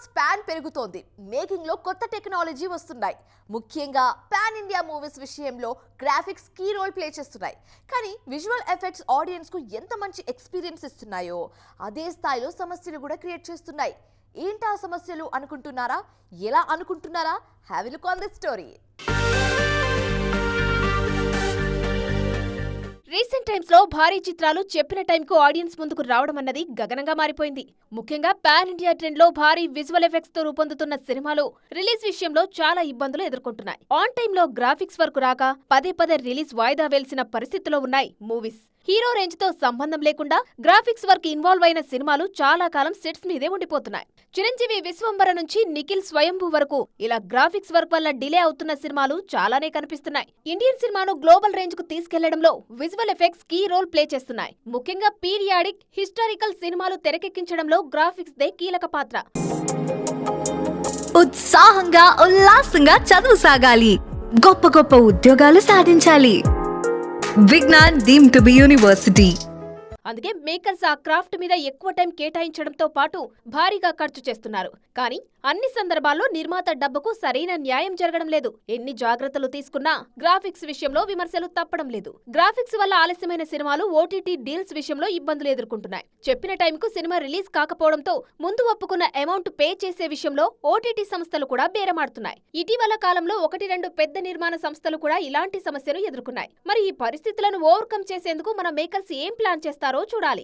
Span పెరుగుతోంది. Making లో కొత్త టెక్నాలజీ వస్తున్నాయి. ముఖ్యంగా పాన్ ఇండియా మూవీస్ విషయంలో గ్రాఫిక్స్ కీ రోల్ ప్లే చేస్తున్నాయి. కానీ విజువల్ ఎఫెక్ట్స్ ఆడియన్స్ కు ఎంత మంచి ఎక్స్పీరియన్స్ ఇస్తున్నాయో అదే స్థాయిలో సమస్యలు కూడా క్రియేట్ చేస్తున్నాయి. ఏంటా సమస్యలు అనుకుంటున్నారా? ఎలా అనుకుంటున్నారా? Have a look on this story. Recent times లో భారీ చిత్రాలు చెప్పిన టైంకు ఆడియన్స్ ముందుకు రావడం అన్నది గగనంగా మారిపోయింది. ముఖ్యంగా పాన్ ఇండియా ట్రెండ్ లో భారీ విజువల్ ఎఫెక్ట్స్ తో రూపొందుతున్న సినిమాలు రిలీజ్ విషయంలో చాలా ఇబ్బందులు ఎదుర్కొంటున్నాయి. ఆన్ టైమ్ లో గ్రాఫిక్స్ వర్క్ రాక పదే రిలీజ్ వాయిదా వేల్సిన పరిస్థితిలో ఉన్నాయి మూవీస్. హీరో రేంజ్ తో సంబంధం లేకుండా గ్రాఫిక్స్ వర్క్ ఇన్వాల్వ్ అయిన సినిమాలు చాలా కాలం సెట్స్ మీదే ఉండిపోతున్నాయి. చిరంజీవి విశ్వంబర నుంచి నిఖిల్ స్వయంభూ వరకు ఇలా గ్రాఫిక్స్ వర్క్ వల్ల డిలే అవుతున్న సినిమాలు చాలానే కనిపిస్తున్నాయి. ఇండియన్ సినిమాను గ్లోబల్ రేంజ్ కు తీసుకెళ్లడంలో visual effects key role play చేస్తున్నాయి. ముఖ్యంగా పీరియాడిక్, హిస్టారికల్ సినిమాలు తెరకెక్కించడంలో గ్రాఫిక్స్ దే కీలక పాత్ర. ఉత్సాహంగా ఉల్లాసంగా చదువు సాగాలి, గొప్ప గొప్ప ఉద్యోగాలు సాధించాలి. Vignan deemed to be university. అందుకే మేకర్స్ ఆ క్రాఫ్ట్ మీద ఎక్కువ టైం కేటాయించడంతో పాటు భారీగా ఖర్చు చేస్తున్నారు. కానీ అన్ని సందర్భాల్లో నిర్మాత డబ్బుకు సరైన న్యాయం జరగడం లేదు. ఎన్ని జాగ్రత్తలు తీసుకున్నా గ్రాఫిక్స్ విషయంలో విమర్శలు తప్పడం లేదు. గ్రాఫిక్స్ వల్ల ఆలస్యమైన సినిమాలు ఓటీటీ డీల్స్ విషయంలో ఇబ్బందులు ఎదుర్కొంటున్నాయి. చెప్పిన టైంకు సినిమా రిలీజ్ కాకపోవడంతో ముందు ఒప్పుకున్న అమౌంట్ పే చేసే విషయంలో ఓటీటీ సంస్థలు కూడా బేరమాడుతున్నాయి. ఇటీవల కాలంలో 1-2 పెద్ద నిర్మాణ సంస్థలు కూడా ఇలాంటి సమస్యను ఎదుర్కొన్నాయి. మరి ఈ పరిస్థితులను ఓవర్కమ్ చేసేందుకు మన మేకర్స్ ఏం ప్లాన్ చేస్తారో చూడాలి.